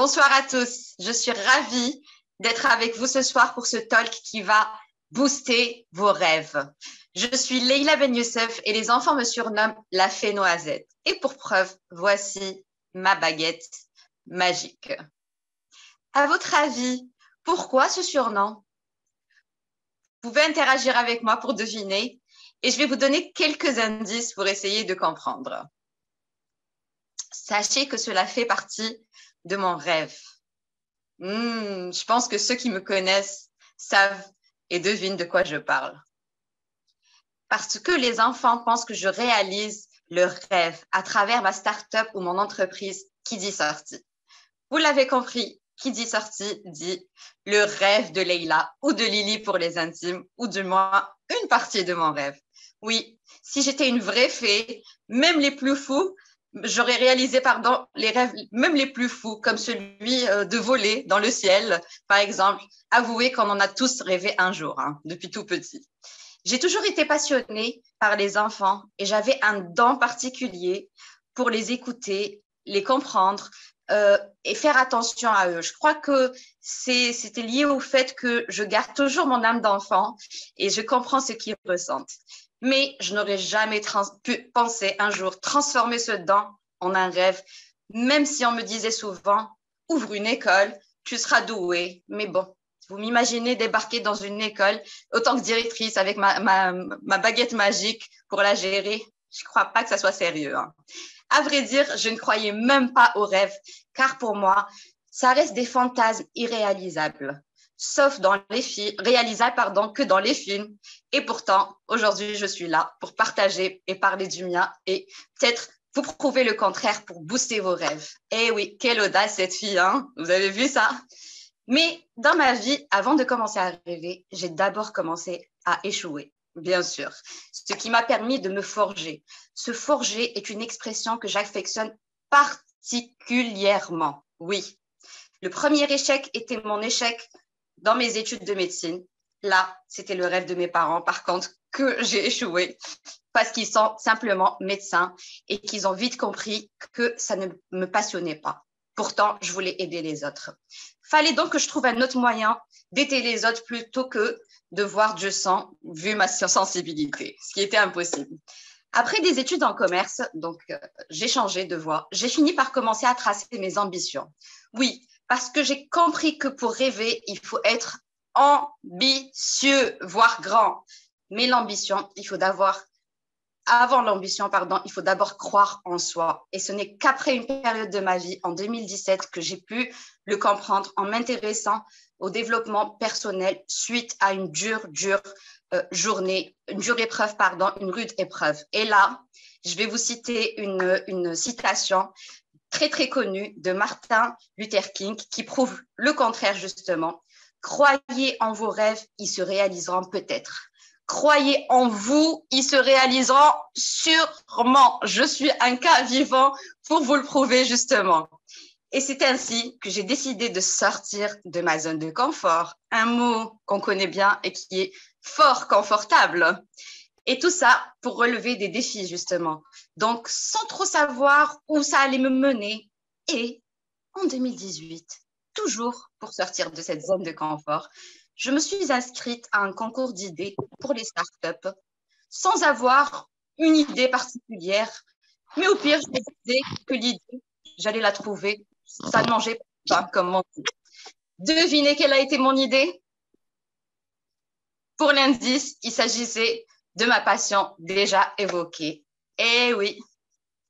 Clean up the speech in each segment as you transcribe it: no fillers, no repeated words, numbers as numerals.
Bonsoir à tous. Je suis ravie d'être avec vous ce soir pour ce talk qui va booster vos rêves. Je suis Leïla Ben Youssef et les enfants me surnomment la fée noisette. Et pour preuve, voici ma baguette magique. À votre avis, pourquoi ce surnom? Vous pouvez interagir avec moi pour deviner et je vais vous donner quelques indices pour essayer de comprendre. Sachez que cela fait partie de mon rêve. Je pense que ceux qui me connaissent savent et devinent de quoi je parle. Parce que les enfants pensent que je réalise leur rêve à travers ma start-up ou mon entreprise qui dit sortie. Vous l'avez compris, qui dit sortie dit le rêve de Leïla ou de Lily pour les intimes, ou du moins une partie de mon rêve. Oui, si j'étais une vraie fée, même les plus fous, j'aurais réalisé, les rêves même les plus fous, comme celui de voler dans le ciel, par exemple. Avouez qu'on en a tous rêvé un jour, depuis tout petit. J'ai toujours été passionnée par les enfants et j'avais un don particulier pour les écouter, les comprendre et faire attention à eux. Je crois que c'était lié au fait que je garde toujours mon âme d'enfant et je comprends ce qu'ils ressentent. Mais je n'aurais jamais pu penser un jour transformer ce don en un rêve, même si on me disait souvent, ouvre une école, tu seras douée. Mais bon, vous m'imaginez débarquer dans une école autant que directrice avec ma baguette magique pour la gérer. Je ne crois pas que ça soit sérieux. À vrai dire, je ne croyais même pas aux rêves, car pour moi, ça reste des fantasmes irréalisables, sauf dans les films, réalisables que dans les films. Et pourtant, aujourd'hui, je suis là pour partager et parler du mien et peut-être vous prouver le contraire pour booster vos rêves. Eh oui, quelle audace cette fille, hein? Vous avez vu ça? Mais dans ma vie, avant de commencer à rêver, j'ai d'abord commencé à échouer, bien sûr, ce qui m'a permis de me forger. Se forger est une expression que j'affectionne particulièrement. Oui, le premier échec était mon échec dans mes études de médecine. Là, c'était le rêve de mes parents, par contre, que j'ai échoué parce qu'ils sont simplement médecins et qu'ils ont vite compris que ça ne me passionnait pas. Pourtant, je voulais aider les autres. Fallait donc que je trouve un autre moyen d'aider les autres plutôt que de voir Dieu sang, vu ma sensibilité, ce qui était impossible. Après des études en commerce, donc j'ai changé de voie. J'ai fini par commencer à tracer mes ambitions. Oui, parce que j'ai compris que pour rêver, il faut être ambitieux, voire grand. Mais l'ambition, avant l'ambition, il faut d'abord croire en soi. Et ce n'est qu'après une période de ma vie, en 2017, que j'ai pu le comprendre en m'intéressant au développement personnel suite à une dure journée, une dure épreuve, une rude épreuve. Et là, je vais vous citer une citation très, très connue de Martin Luther King qui prouve le contraire, justement. Croyez en vos rêves, ils se réaliseront peut-être. Croyez en vous, ils se réaliseront sûrement. Je suis un cas vivant pour vous le prouver, justement. Et c'est ainsi que j'ai décidé de sortir de ma zone de confort, un mot qu'on connaît bien et qui est fort confortable. Et tout ça pour relever des défis, justement. Donc, sans trop savoir où ça allait me mener. Et en 2018, toujours pour sortir de cette zone de confort, je me suis inscrite à un concours d'idées pour les startups sans avoir une idée particulière. Mais au pire, je me disais que l'idée, j'allais la trouver. Ça ne mangeait pas, comme on dit. Devinez quelle a été mon idée? Pour l'indice, il s'agissait de ma passion déjà évoquée. Eh oui,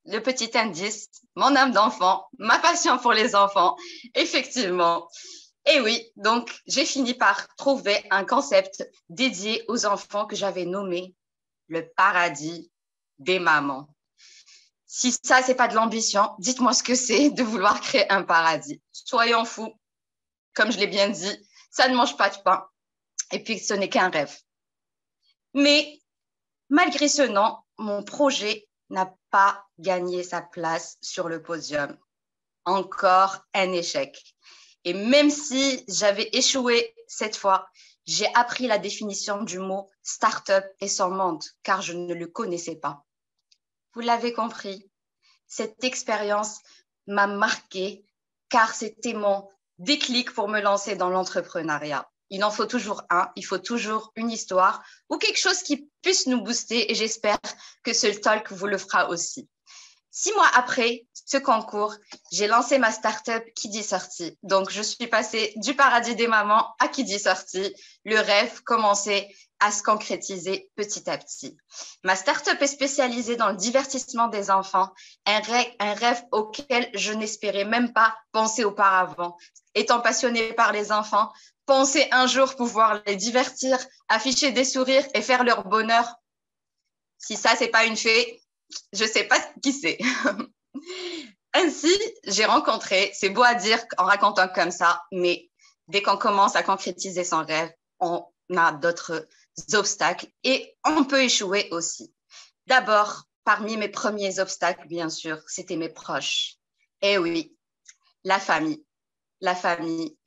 le petit indice, mon âme d'enfant, ma passion pour les enfants, effectivement. Et oui, donc j'ai fini par trouver un concept dédié aux enfants que j'avais nommé le paradis des mamans. Si ça, c'est pas de l'ambition, dites-moi ce que c'est de vouloir créer un paradis. Soyons fous, comme je l'ai bien dit, ça ne mange pas de pain. Et puis, ce n'est qu'un rêve. Mais malgré ce nom, mon projet n'a pas gagné sa place sur le podium. Encore un échec. Et même si j'avais échoué cette fois, j'ai appris la définition du mot start-up et son monde, car je ne le connaissais pas. Vous l'avez compris, cette expérience m'a marquée car c'était mon déclic pour me lancer dans l'entrepreneuriat. Il en faut toujours un, il faut toujours une histoire ou quelque chose qui puisse nous booster et j'espère que ce talk vous le fera aussi. 6 mois après ce concours, j'ai lancé ma startup Qui dit sortie. Donc, je suis passée du paradis des mamans à Qui dit sortie. Le rêve commençait à se concrétiser petit à petit. Ma startup est spécialisée dans le divertissement des enfants, un rêve auquel je n'espérais même pas penser auparavant. Étant passionnée par les enfants, penser un jour pouvoir les divertir, afficher des sourires et faire leur bonheur. Si ça, c'est pas une fée, je sais pas qui c'est. Ainsi, j'ai rencontré, c'est beau à dire en racontant comme ça, mais dès qu'on commence à concrétiser son rêve, on a d'autres obstacles et on peut échouer aussi. D'abord, parmi mes premiers obstacles, bien sûr, c'était mes proches. Eh oui, la famille,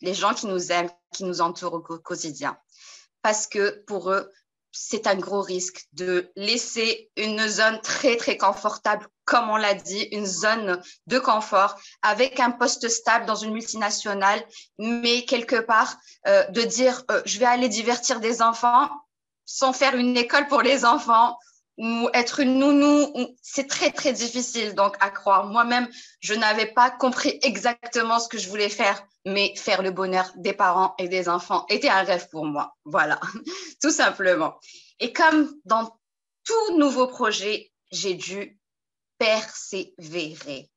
les gens qui nous aiment, qui nous entourent au quotidien. Parce que pour eux, c'est un gros risque de laisser une zone très, très confortable, comme on l'a dit, une zone de confort avec un poste stable dans une multinationale, mais quelque part, de dire je vais aller divertir des enfants sans faire une école pour les enfants ou être une nounou, c'est très, très difficile donc à croire. Moi-même, je n'avais pas compris exactement ce que je voulais faire, mais faire le bonheur des parents et des enfants était un rêve pour moi. Voilà, tout simplement. Et comme dans tout nouveau projet, j'ai dû persévérer,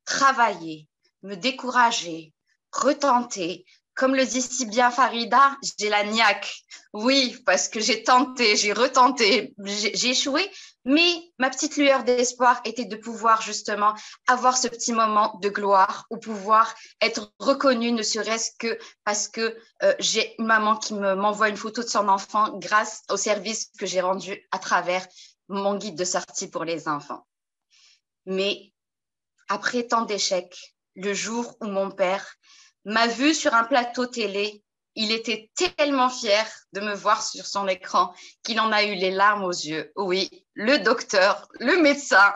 travailler, me décourager, retenter. Comme le dit si bien Farida, j'ai la niaque. Oui, parce que j'ai tenté, j'ai retenté, j'ai échoué, mais ma petite lueur d'espoir était de pouvoir justement avoir ce petit moment de gloire ou pouvoir être reconnue, ne serait-ce que parce que j'ai une maman qui m'envoie une photo de son enfant grâce au service que j'ai rendu à travers mon guide de sortie pour les enfants. Mais après tant d'échecs, le jour où mon père m'a vu sur un plateau télé, il était tellement fier de me voir sur son écran qu'il en a eu les larmes aux yeux. Oui, le docteur, le médecin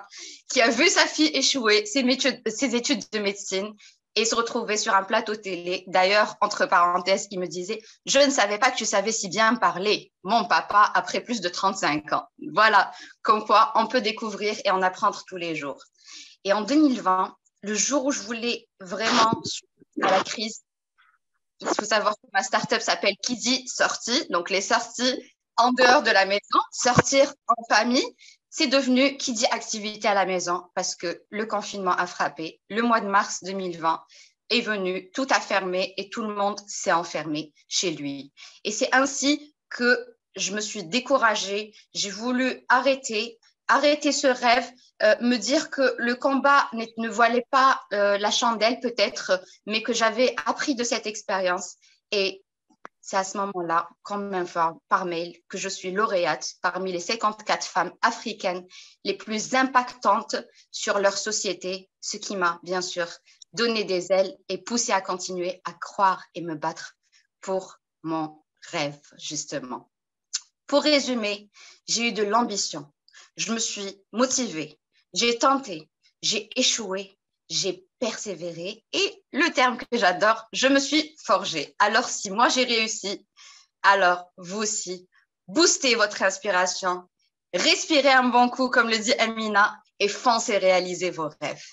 qui a vu sa fille échouer ses études de médecine et se retrouver sur un plateau télé. D'ailleurs, entre parenthèses, il me disait « Je ne savais pas que tu savais si bien parler, mon papa, après plus de 35 ans. » Voilà, comme quoi on peut découvrir et en apprendre tous les jours. Et en 2020, le jour où je voulais vraiment à la crise, il faut savoir que ma startup s'appelle Qui dit sortie, donc les sorties en dehors de la maison, sortir en famille, c'est devenu Qui dit activité à la maison parce que le confinement a frappé. Le mois de mars 2020 est venu, tout a fermé et tout le monde s'est enfermé chez lui. Et c'est ainsi que je me suis découragée, j'ai voulu arrêter ce rêve, me dire que le combat ne voilait pas la chandelle peut-être, mais que j'avais appris de cette expérience. Et c'est à ce moment-là qu'on m'informe par mail que je suis lauréate parmi les 54 femmes africaines les plus impactantes sur leur société, ce qui m'a bien sûr donné des ailes et poussé à continuer à croire et me battre pour mon rêve, justement. Pour résumer, j'ai eu de l'ambition. Je me suis motivée, j'ai tenté, j'ai échoué, j'ai persévéré et le terme que j'adore, je me suis forgée. Alors si moi j'ai réussi, alors vous aussi, boostez votre inspiration, respirez un bon coup comme le dit Amina et foncez réaliser vos rêves.